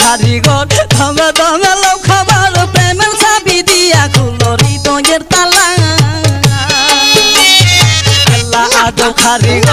কারিগর দমে দমে লও খাবার প্রেমের চাবি দিয়া খুলো হৃদয়ের তালা আল্লাহ আদো কারিগর